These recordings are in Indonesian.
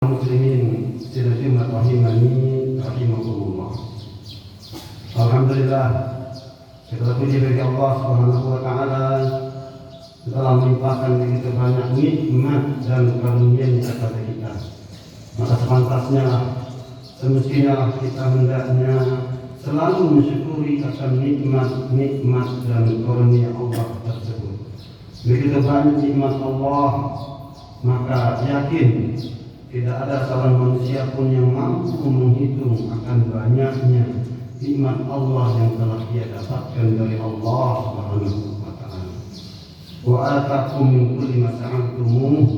muslimin sidqan rahimani rahimakumullah. Alhamdulillah, kita puji bagi Allah Subhanahu wa taala telah melimpahkan begitu banyak nikmat dan karunia kepada kita. Maka sepantasnya semestinya kita hendaknya selalu mensyukuri akan nikmat dan karunia Allah tersebut. Begitu banyak nikmat Allah, maka yakin tidak ada seorang manusia pun yang mampu menghitung akan banyaknya nikmat Allah yang telah dia dapatkan dari Allah Subhanahu wa taala. Wa atakum min kulli ma sa'altumuh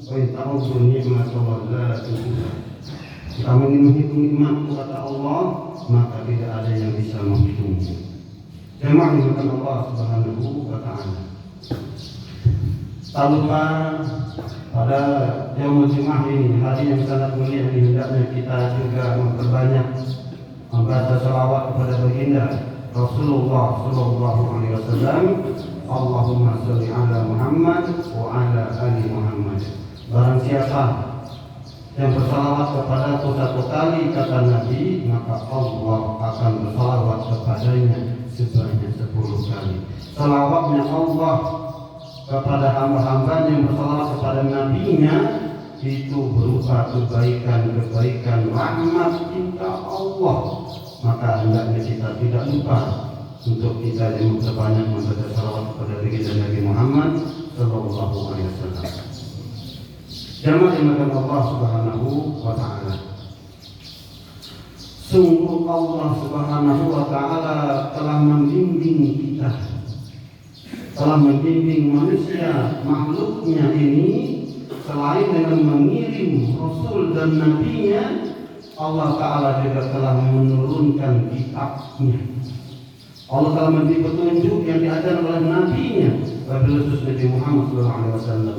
wa in ta'uddu ni'matallahi la tuhsuha. Jika ingin menghitung nikmat kata Allah, maka tidak ada yang bisa menghitungnya. Jemaah dimulakan Allah Subhanahu wa taala. Tak lupa pada Yaumul Jumat ini, hari yang sangat mulia ini, hendaknya kita juga memperbanyak membaca salawat kepada baginda Rasulullah sallallahu alaihi wasallam. Allahumma shalli ala Muhammad wa ala ali Muhammad. Barang siapa yang bersalawat kepada satu kali kata Nabi, maka Allah akan bersalawat kepadanya sebanyak 10 kali. Salawatnya Allah kepada hamba-hamba yang bersalawat kepada nabinya itu berupa kebaikan, rahmat cinta Allah. Maka hendaknya kita tidak lupa untuk kita yang memperbanyak membaca salawat kepada baginda Nabi Muhammad sallallahu alaihi wasallam. Jamaah dimuliakan Allah Subhanahu wa taala. Sungguh Allah Subhanahu wa taala telah membimbing kita, telah membimbing manusia makhluknya ini. Selain dengan mengirim Rasul dan Nabi-Nya, Allah Ta'ala juga telah menurunkan kitabnya. Allah telah memberi petunjuk yang diajarkan oleh Nabi-Nya, wabil khusus Nabi Muhammad SAW.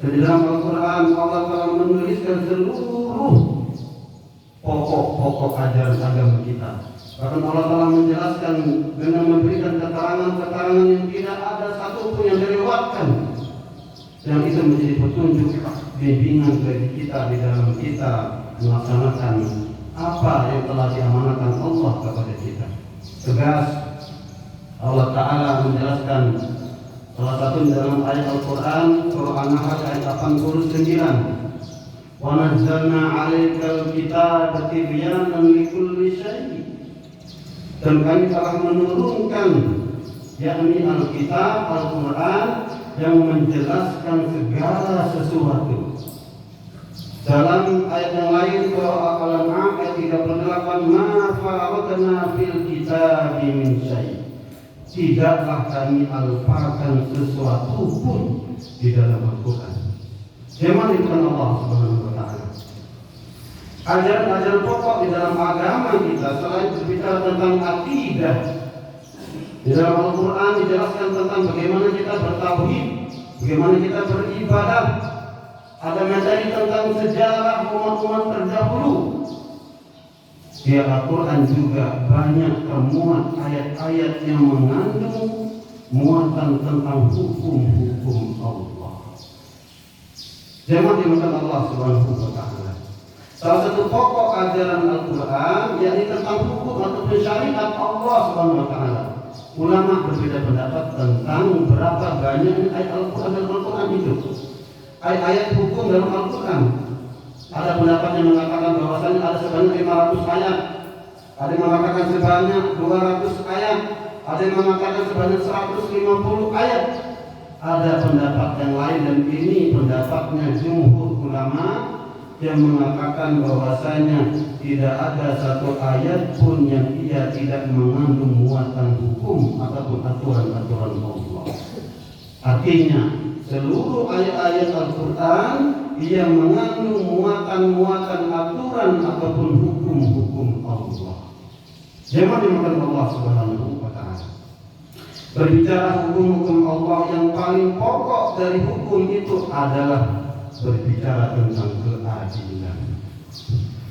Dan di dalam Al-Quran Allah telah menuliskan seluruh pokok-pokok ajaran agama kita. Bahkan Allah telah menjelaskan dengan memberikan keterangan-keterangan yang tidak ada satupun yang dilewatkan, yang itu menjadi petunjuk bimbingan bagi kita di dalam kita melaksanakan apa yang telah diamanahkan Allah kepada kita. Tegas Allah Ta'ala menjelaskan salah satu dalam ayat Al-Quran surah An-Nahl ayat 89, wa nazzalna 'alaikal kitaba tibyanan likulli syai'. Dan kami telah menurunkan yakni Alkitab, Al-Quran yang menjelaskan segala sesuatu. Dalam ayat yang lain surah Al-An'am ayat 38, ma faradna fil kitabi min syai'. Tidaklah kami alparkan sesuatu pun di dalam Al-Quran. Jemaah dikatakan Allah Subhanahu wa taala. Ajaran-ajaran pokok di dalam agama kita selain berbicara tentang akidah, di dalam Al-Quran dijelaskan tentang bagaimana kita bertauhid, bagaimana kita beribadah. Ada materi tentang sejarah umat-umat terdahulu. Di Al-Quran juga banyak termuat ayat-ayat yang mengandung muatan tentang hukum-hukum Allah. Jemaah dimuliakan Allah Subhanahu wa taala. Salah satu pokok ajaran Al-Quran yakni tentang hukum atau syariat Allah Subhanahu wa taala. Ulama berbeda pendapat tentang berapa banyak ayat Al-Quran dalam Al-Quran itu. Ayat hukum dalam Al-Quran. Ada pendapat yang mengatakan bahwasanya ada sebanyak 500 ayat. Ada yang mengatakan sebanyak 200 ayat. Ada yang mengatakan sebanyak 150 ayat. Ada pendapat yang lain dan ini pendapatnya jumhur ulama yang mengatakan bahwasanya tidak ada satu ayat pun yang ia tidak mengandung muatan hukum ataupun aturan-aturan Allah. Artinya seluruh ayat-ayat Al-Quran ia mengandung muatan-muatan aturan ataupun hukum-hukum Allah. Jemaah dimuliakan Allah Subhanahu wa taala. Berbicara hukum-hukum Allah, yang paling pokok dari hukum itu adalah berbicara tentang keadilan.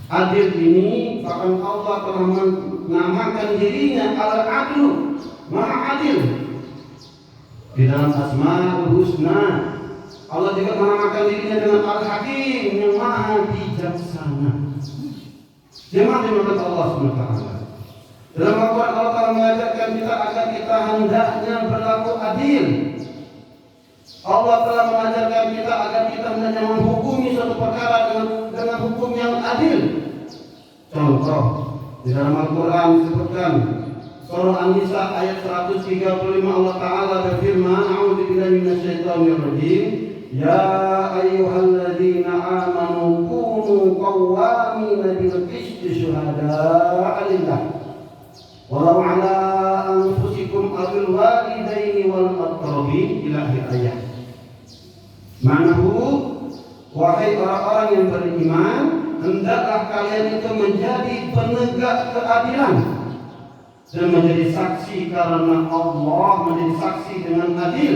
Adil ini bahkan Allah telah menamakan dirinya Al-Adlu, Maha Adil. Di dalam Asmaul Husna Allah juga menamakan dirinya dengan Al-Hakim, yang maha bijaksana. Jemaah dimana Allah SWT. Dalam Al-Quran Allah Ta'ala mengajarkan kita agar kita hendaknya berlaku adil. Allah telah mengajarkan kita agar kita hendaknya menghukumi suatu perkara dengan hukum yang adil. Contoh, di dalam Al-Quran disebutkan Surah An-Nisa ayat 135 Allah Ta'ala berfirman, A'udzubillahi minasyaitonir rajim. Ya ayyuhalladzina amanu kunu qawwamina bil qisti syuhada'a lillah walau ala anfusikum awil walidaini wal aqrabin ila akhir ayat. Manahu, wahai orang-orang yang beriman, hendaklah kalian itu menjadi penegak keadilan dan menjadi saksi karena Allah, menjadi saksi dengan adil.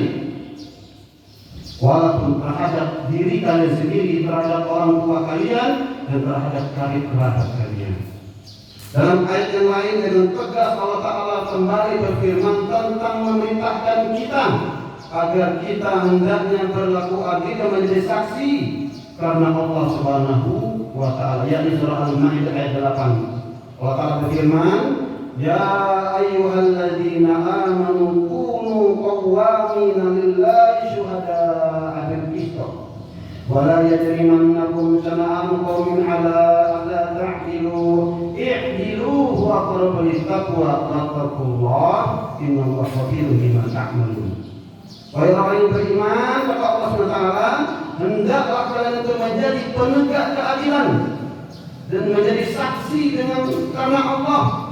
Walaupun terhadap diri kalian sendiri, terhadap orang tua kalian, dan terhadap karib kerabat kalian. Dalam ayat yang lain dengan tegas Allah Ta'ala kembali berfirman tentang memerintahkan kita agar kita hendaknya berlaku adil dan menjadi saksi karena Allah Subhanahu wa Ta'ala. Yakni surah Al-Maidah ayat 8. Allah Ta'ala berfirman, Ya ayyuhalladzina amanu kunu qawwamina lillahi syuhada'a bil qist wa la yajrimannakum shana'anu qaumin 'ala alla ta'dilu i'dilu huwa aqrabu lit-taqwa wattaqullaha innallaha khabirun bima ta'malun. Wahai orang yang beriman, kata Allah SWT, hendaklah kalian itu menjadi penegak keadilan dan menjadi saksi karena Allah.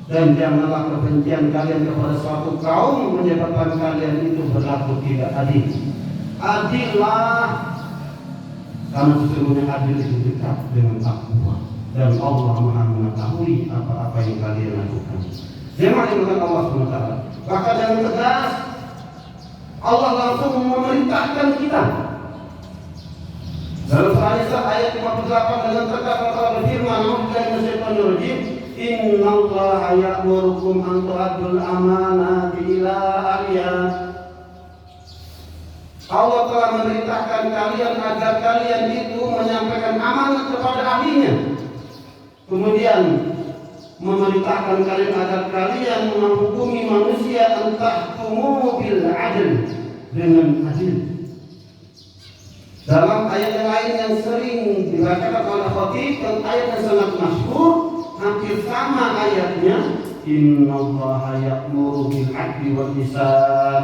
Dan janganlah kebencian kalian kepada suatu kaum menyebabkan kalian itu berlaku tidak adil. Adillah, karena sesungguhnya adil itu dekat dengan takwa dan Allah Maha mengetahui apa-apa yang kalian lakukan. Jemaah dimulakan Allah SWT. Maka dengan tegas Allah langsung memerintahkan kita. Dalam surah An-Nisa ayat 58 dengan tegas Allah berfirman, A'udzubillahi minasyaitonir rajim. Innallaha ya'murukum an tu'addul amanati ila ahliha. Allah telah memerintahkan kalian agar kalian itu menyampaikan amanat kepada ahlinya. Kemudian memerintahkan kalian agar kalian menghukumi manusia entah bil adil, dengan adil. Dalam ayat yang lain yang sering dibacakan oleh khatib dan ayat yang sangat masyhur, hampir sama ayatnya, Innallaha ya'muru bil 'adli wal ihsan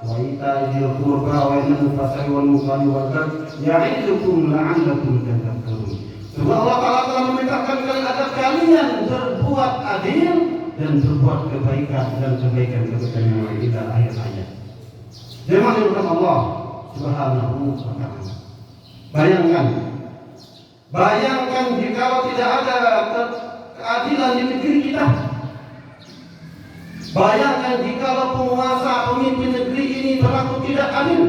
wa ita'i dzil qurba wa yanha 'anil fahsya'i wal munkari wal baghi ya'idukum la'allakum tadhakkarun. Sebab Allah Ta'ala telah memerintahkan kalian agar kalian berbuat adil dan berbuat kebaikan dan kebaikan-kebaikan yang lain. Ila akhir ayat. Jemaah yang Allah Subhanahu wa Ta'ala. Bayangkan jika tidak ada keadilan di negeri kita. Bayangkan jika penguasa pemimpin negeri ini berlaku tidak adil.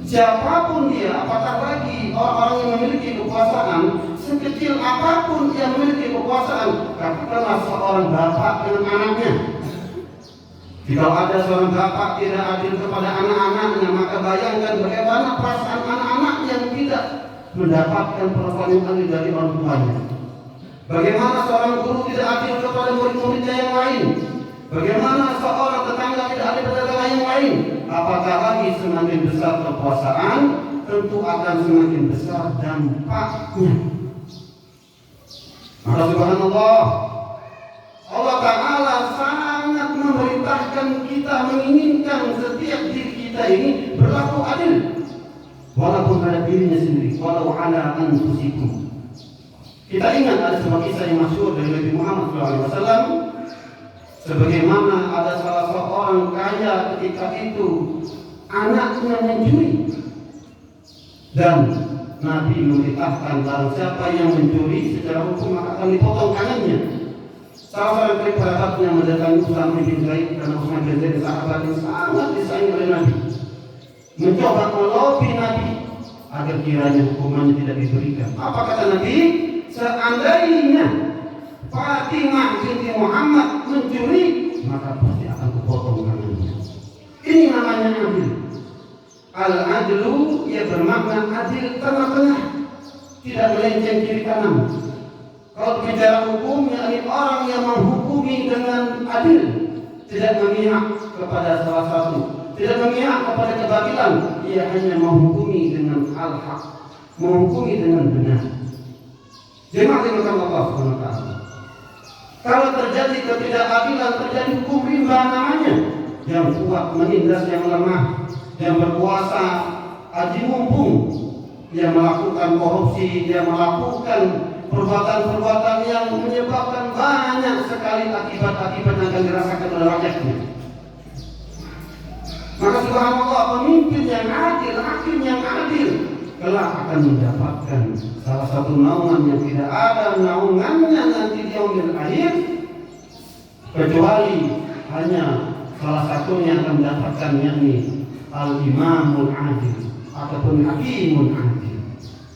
Siapapun dia, apakah lagi orang-orang yang memiliki kekuasaan, sekecil apapun yang memiliki kekuasaan, katakanlah seorang bapak dengan anaknya. Jika ada seorang bapak tidak adil kepada anak-anaknya, maka bayangkan bagaimana perasaan anak-anak yang tidak mendapatkan perlakuan yang adil dari orang tuanya. Bagaimana seorang guru tidak adil kepada murid-muridnya yang lain. Bagaimana seorang tetangga tidak adil kepada tetangga yang lain. Apakah lagi semakin besar kekuasaan, tentu akan semakin besar dampaknya. Maka subhanallah, Allah Ta'ala sangat memerintahkan kita, menginginkan setiap diri kita ini berlaku adil. Walaupun pada dirinya sendiri, walau ala anfusikum. Kita ingat ada sebuah kisah yang masyhur dari Nabi Muhammad SAW. Sebagaimana ada salah seorang kaya ketika itu anaknya mencuri, dan Nabi memerintahkan barang siapa yang mencuri secara hukum maka akan dipotong tangannya. Salah seorang dari kerabatnya mendatangi Usama bin Zaid, karena Usama bin Zaid sahabat yang sangat disayang oleh Nabi, mencoba melobi Nabi agar kiranya hukumannya tidak diberikan. Apa kata Nabi? Seandainya Fatimah binti Muhammad mencuri, maka pasti akan kupotong tangannya. Ini namanya adil. Al-adlu ia bermakna adil, tengah-tengah, tidak melenceng kiri kanan. Kalau bicara hukum, yakni orang yang menghukumi dengan adil, tidak memihak kepada salah satu, tidak memihak kepada kebatilan, ia hanya menghukumi dengan al-haq, menghukumi dengan benar. Jemaah dimulakan Allah SWT. Kalau terjadi ketidakadilan, terjadi hukum rimba namanya. Yang kuat menindas yang lemah, yang berkuasa aji mumpung, yang melakukan korupsi, yang melakukan perbuatan-perbuatan yang menyebabkan banyak sekali akibat-akibat yang akan dirasakan oleh rakyatnya. Maka subhanallah, pemimpin yang adil, hakim yang adil, kelak akan mendapatkan salah satu naungan yang tidak ada naungannya nanti di yaumil akhir, kecuali hanya salah satunya akan mendapatkan, yakni al-imamul adil ataupun hakimun adil.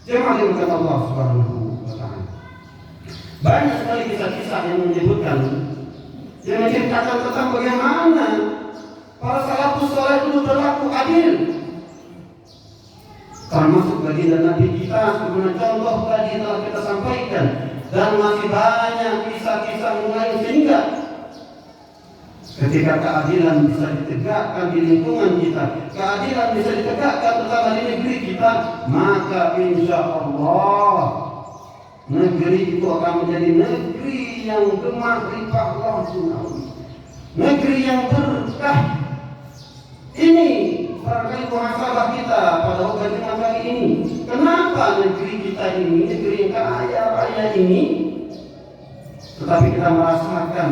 Jemaah yang berkata Allah Subhanahu wa ta'ala. Banyak sekali kisah-kisah yang menyebutkan, yang menceritakan tentang bagaimana para salafus saleh dulu berlaku adil. Termasuk baginda Nabi kita, sebenarnya contoh tadi telah kita sampaikan, dan masih banyak kisah-kisah lain, sehingga ketika keadilan bisa ditegakkan di lingkungan kita, keadilan bisa ditegakkan terutama di negeri kita, maka insya Allah negeri itu akan menjadi negeri yang gemar limpah Allah, negeri yang berkah. Ini barangkali muhasabah kita pada waktu kali ini. Kenapa negeri kita ini, negeri yang kaya raya ini, tetapi kita merasakan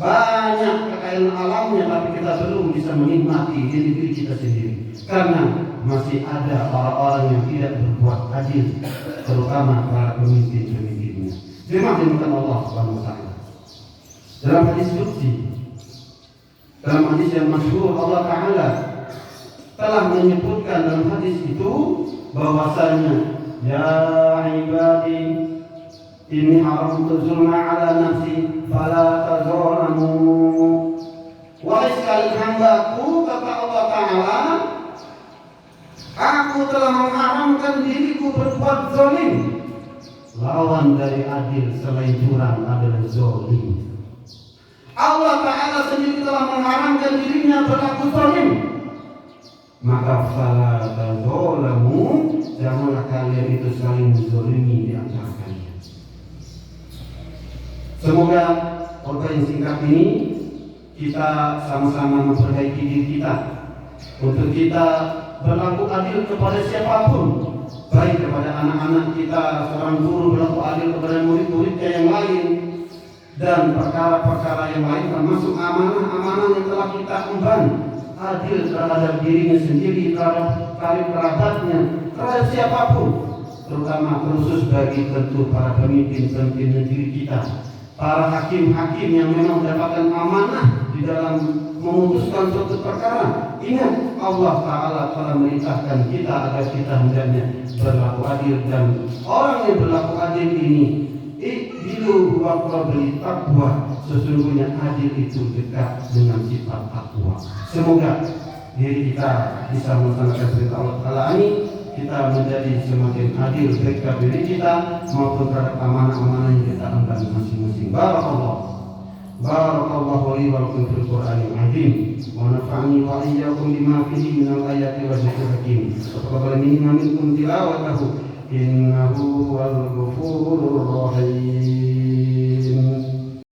banyak kekayaan alamnya, tapi kita belum bisa menikmati di negeri kita sendiri, karena masih ada orang-orang yang tidak berbuat adil, terutama para pemimpin-pemimpinnya. Terima kasih Allah Subhanahu wa ta'ala. Dalam hadis qudsi, dalam hadis yang masyhur, Allah Ta'ala telah menyebutkan dalam hadis itu bahwasanya, ya ibadi inni haramtu zulma ala nafsi fala tazalamu. Wahai sekalian hambaku, kata Allah Ta'ala, aku telah mengharamkan diriku berbuat zalim. Lawan dari adil selain curang adalah zalim. Allah Ta'ala sendiri telah mengharamkan dirinya berlaku zalim. Maka fala tazalamu, janganlah kalian itu saling menzalimi di antara kalian. Semoga khotbah yang singkat ini kita sama-sama memperbaiki diri kita, untuk kita berlaku adil kepada siapapun, baik kepada anak-anak kita, seorang guru berlaku adil kepada murid-muridnya yang lain, dan perkara-perkara yang lain, termasuk amanah-amanah yang telah kita emban, adil terhadap dirinya sendiri, terhadap karib kerabatnya, terhadap siapapun, terutama khusus bagi tentu para pemimpin-pemimpin negeri kita, para hakim-hakim yang memang mendapatkan amanah di dalam memutuskan suatu perkara. Ingat, Allah Ta'ala telah merintahkan kita agar kita hendaknya berlaku adil, dan orang yang berlaku adil ini ihdilu wa beli takwa, sesungguhnya adil itu dekat dengan sifat takwa. Semoga diri kita bisa melaksanakan perintah Allah Ta'ala ini, kita menjadi semakin adil baik terhadap diri kita maupun terhadap amanah-amanah yang kita emban masing-masing. Barakallahu li wa lakum fil Qur'anil azim, wa nafa'ani wa iyyakum bima fihi minal ayati wa dzikril hakim. Taqabbal minna minkum tilawatahu innahu wal ghafurur rahim.